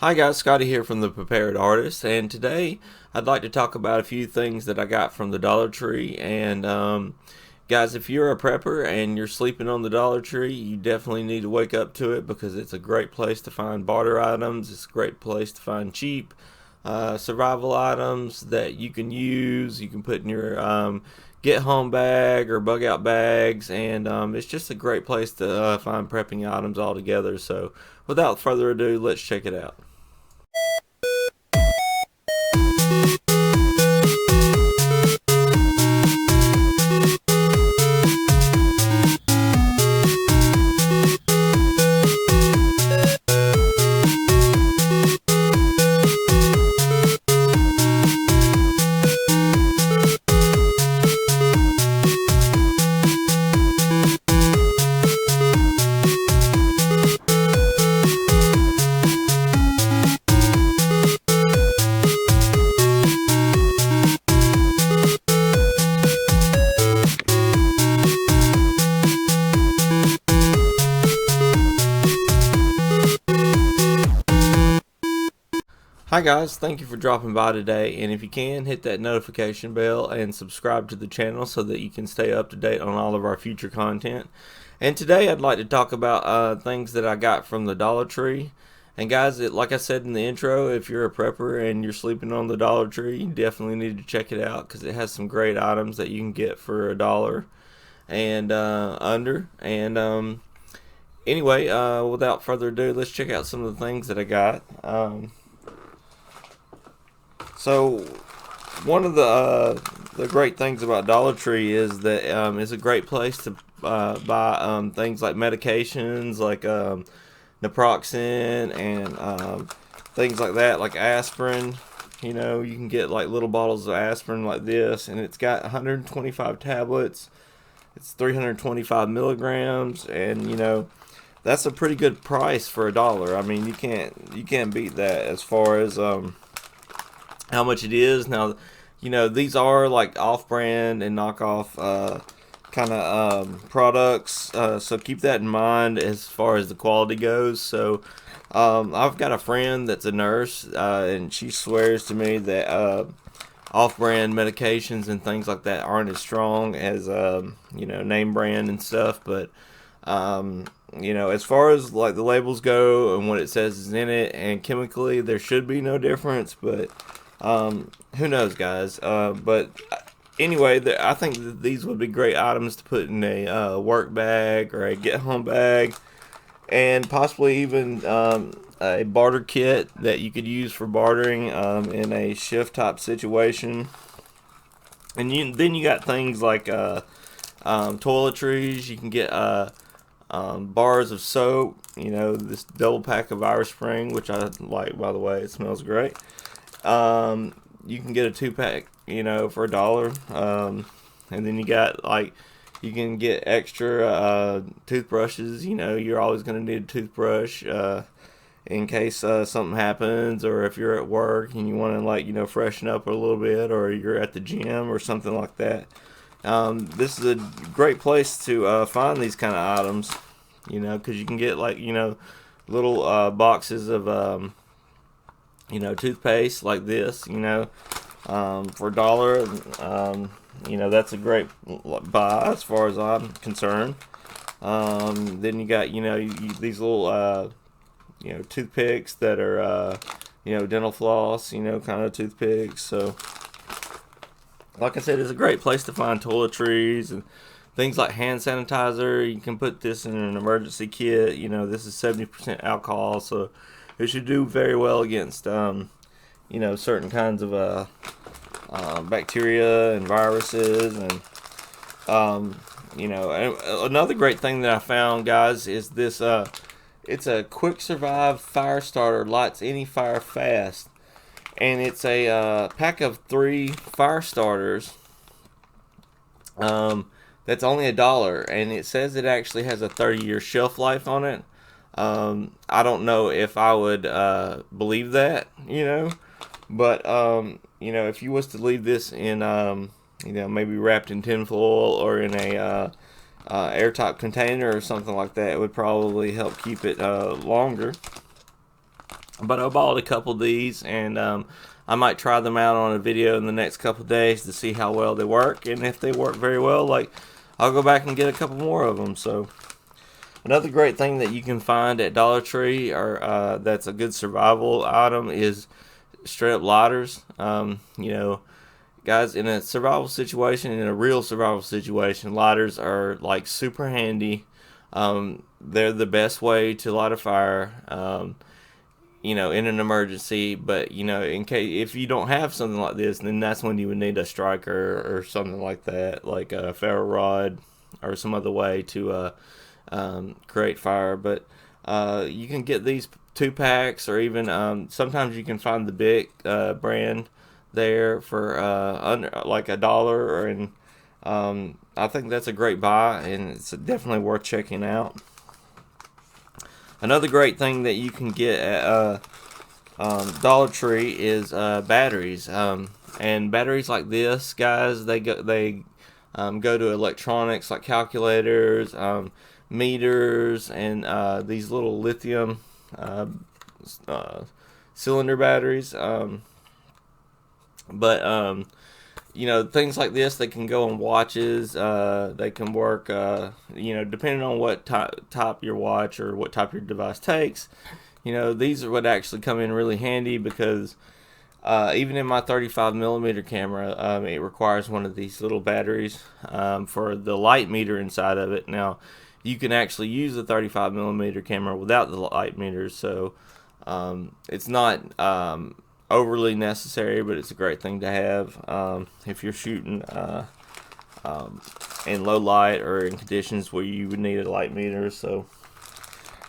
Hi guys, Scotty here from the Prepared Artist, and today I'd like to talk about a few things that I got from the Dollar Tree. And guys, if you're a prepper and you're sleeping on the Dollar Tree, you definitely need to wake up to it because it's a great place to find barter items. It's a great place to find cheap survival items that you can use. You can put in your get home bag or bug out bags, and it's just a great place to find prepping items altogether. So without further ado, let's check it out. Hi guys, thank you for dropping by today, and if you can, hit that notification bell and subscribe to the channel so that you can stay up to date on all of our future content. And today I'd like to talk about things that I got from the Dollar Tree. And guys, like I said in the intro, if you're a prepper and you're sleeping on the Dollar Tree, you definitely need to check it out because it has some great items that you can get for $1 and under. And anyway, without further ado, let's check out some of the things that I got. So one of the great things about Dollar Tree is that it's a great place to buy things like medications, like naproxen and things like that, like aspirin. You know, you can get like little bottles of aspirin like this, and it's got 125 tablets. It's 325 milligrams, and you know that's a pretty good price for $1. I mean, you can't beat that as far as how much it is. Now, you know, these are like off-brand and knockoff kind of products, so keep that in mind as far as the quality goes. So I've got a friend that's a nurse, and she swears to me that off-brand medications and things like that aren't as strong as you know, name brand and stuff. But you know, as far as like the labels go and what it says is in it, and chemically there should be no difference, but who knows, guys. But anyway, I think that these would be great items to put in a work bag or a get home bag, and possibly even a barter kit that you could use for bartering in a shift type situation. And then you got things like toiletries. You can get bars of soap. You know, this double pack of Irish Spring, which I like, by the way. It smells great. You can get a 2-pack, you know, for $1. And then you got like, you can get extra toothbrushes. You know, you're always going to need a toothbrush in case something happens, or if you're at work and you want to, like, you know, freshen up a little bit, or you're at the gym or something like that. This is a great place to find these kind of items, you know, because you can get, like, you know, little boxes of you know, toothpaste like this, you know, for $1. You know, that's a great buy as far as I'm concerned. Then you got, you know, these little you know, toothpicks that are you know, dental floss, you know, kind of toothpicks. So like I said, it's a great place to find toiletries and things like hand sanitizer. You can put this in an emergency kit. You know, this is 70% alcohol, so it should do very well against, you know, certain kinds of bacteria and viruses. And, you know, another great thing that I found, guys, is this, it's a quick survive fire starter, lights any fire fast. And it's a pack of 3 fire starters. That's only $1, and it says it actually has a 30-year shelf life on it. I don't know if I would believe that, you know, but you know, if you was to leave this in you know, maybe wrapped in tinfoil or in a airtight container or something like that, it would probably help keep it longer. But I bought a couple of these, and I might try them out on a video in the next couple of days to see how well they work. And if they work very well, like, I'll go back and get a couple more of them. So another great thing that you can find at Dollar Tree, or that's a good survival item, is straight up lighters. You know, guys, in a survival situation, in a real survival situation, lighters are like super handy. They're the best way to light a fire. You know, in an emergency. But you know, in case if you don't have something like this, then that's when you would need a striker or something like that, like a ferro rod or some other way to create fire. But you can get these 2-packs, or even sometimes you can find the big brand there for under like $1, and I think that's a great buy, and it's definitely worth checking out. Another great thing that you can get at Dollar Tree is batteries, and batteries like this, guys, they go to electronics like calculators, meters, and these little lithium cylinder batteries. But you know, things like this, they can go on watches. They can work, you know, depending on what type your watch or what type your device takes. You know, these would actually come in really handy because even in my 35mm camera, it requires one of these little batteries for the light meter inside of it. Now, you can actually use the 35mm camera without the light meters, so it's not overly necessary, but it's a great thing to have if you're shooting in low light or in conditions where you would need a light meter. So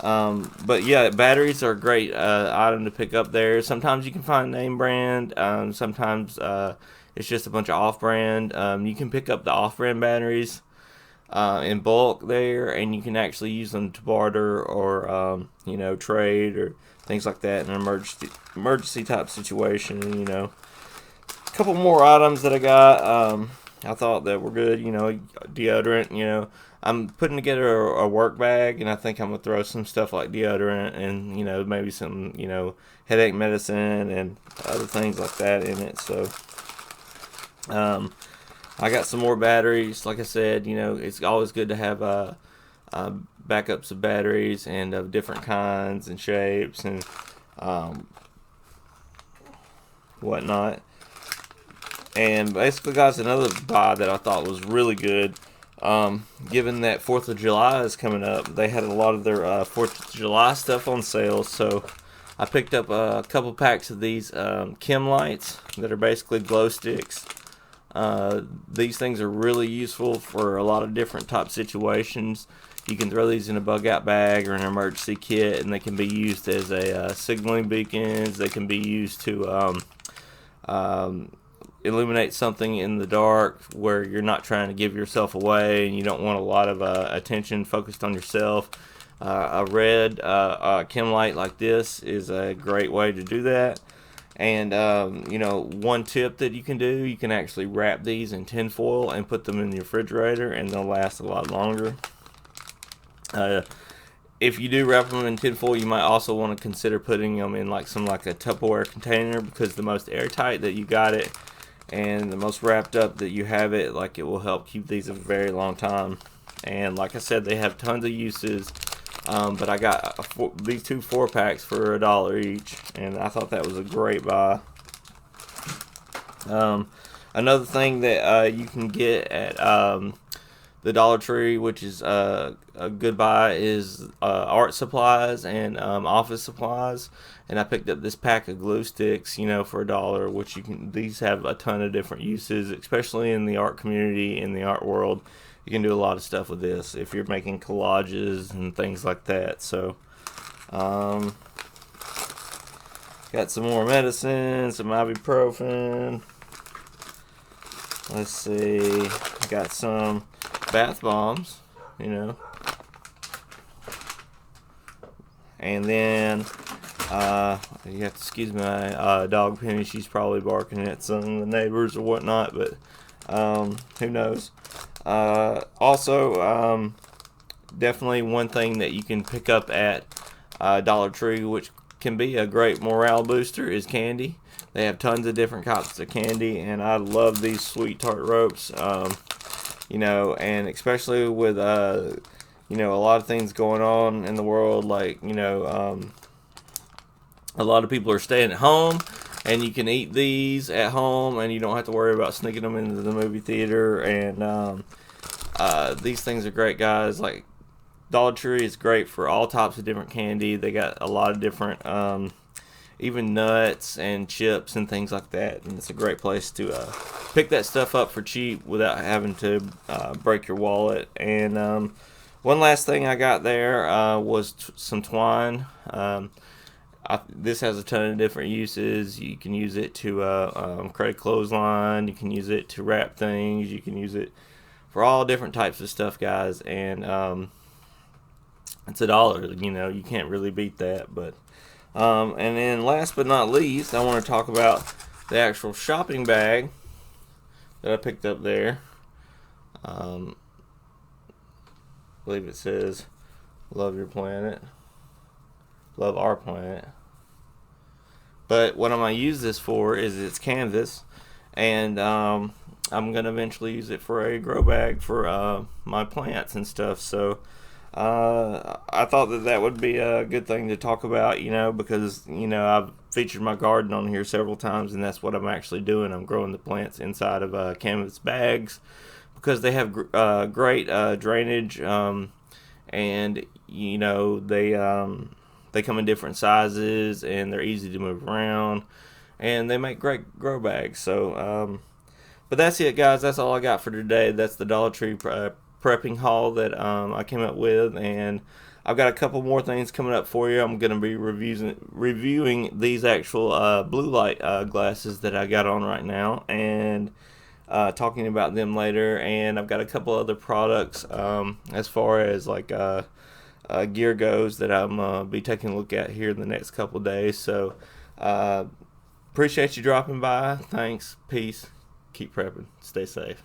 but yeah, batteries are a great item to pick up there. Sometimes you can find name brand, sometimes it's just a bunch of off-brand. You can pick up the off-brand batteries in bulk there, and you can actually use them to barter or you know, trade or things like that in an emergency type situation. You know, a couple more items that I got. I thought that were good. You know, deodorant. You know, I'm putting together a work bag, and I think I'm gonna throw some stuff like deodorant and, you know, maybe some, you know, headache medicine and other things like that in it. So I got some more batteries. Like I said, you know, it's always good to have backups of batteries and of different kinds and shapes and whatnot. And basically, guys, another buy that I thought was really good, given that 4th of July is coming up, they had a lot of their 4th of July stuff on sale. So I picked up a couple packs of these Chem Lights that are basically glow sticks. These things are really useful for a lot of different type situations. You can throw these in a bug out bag or an emergency kit, and they can be used as a signaling beacons. They can be used to illuminate something in the dark where you're not trying to give yourself away and you don't want a lot of attention focused on yourself. A red chem light like this is a great way to do that. And you know, one tip that you can do, you can actually wrap these in tin foil and put them in the refrigerator, and they'll last a lot longer. If you do wrap them in tin foil, you might also want to consider putting them in like a Tupperware container, because the most airtight that you got it and the most wrapped up that you have it, like, it will help keep these a very long time. And like I said, they have tons of uses. But I got these 2 4-packs for $1 each, and I thought that was a great buy. Another thing that you can get at the Dollar Tree, which is a good buy, is art supplies and office supplies. And I picked up this pack of glue sticks, you know, for $1, which these have a ton of different uses, especially in the art community, in the art world. You can do a lot of stuff with this if you're making collages and things like that. So got some more medicine, some ibuprofen. Let's see, got some bath bombs, you know, and then you have to excuse my dog Penny. She's probably barking at some of the neighbors or whatnot, but who knows. Also, definitely one thing that you can pick up at Dollar Tree, which can be a great morale booster is candy. They have tons of different types of candy, and I love these sweet tart ropes. You know, and especially with you know, a lot of things going on in the world, like, you know, a lot of people are staying at home, and you can eat these at home, and you don't have to worry about sneaking them into the movie theater. And these things are great, guys. Like, Dollar Tree is great for all types of different candy. They got a lot of different, even nuts and chips and things like that. And it's a great place to pick that stuff up for cheap without having to break your wallet. And one last thing I got there was some twine. This has a ton of different uses. You can use it to create a clothesline. You can use it to wrap things. You can use it for all different types of stuff, guys. And it's $1. You know, you can't really beat that. But and then last but not least, I want to talk about the actual shopping bag that I picked up there. I believe it says "Love Your Planet." Love our planet. But what I'm going to use this for is it's canvas, and I'm going to eventually use it for a grow bag for my plants and stuff. So I thought that would be a good thing to talk about, you know, because, you know, I've featured my garden on here several times, and that's what I'm actually doing. I'm growing the plants inside of canvas bags because they have great drainage, and, you know, they come in different sizes, and they're easy to move around, and they make great grow bags. So, but that's it, guys. That's all I got for today. That's the Dollar Tree prepping haul that I came up with, and I've got a couple more things coming up for you. I'm going to be reviewing these actual blue light glasses that I got on right now, and talking about them later. And I've got a couple other products as far as like gear goes that I'm be taking a look at here in the next couple days. So appreciate you dropping by. Thanks. Peace. Keep prepping. Stay safe.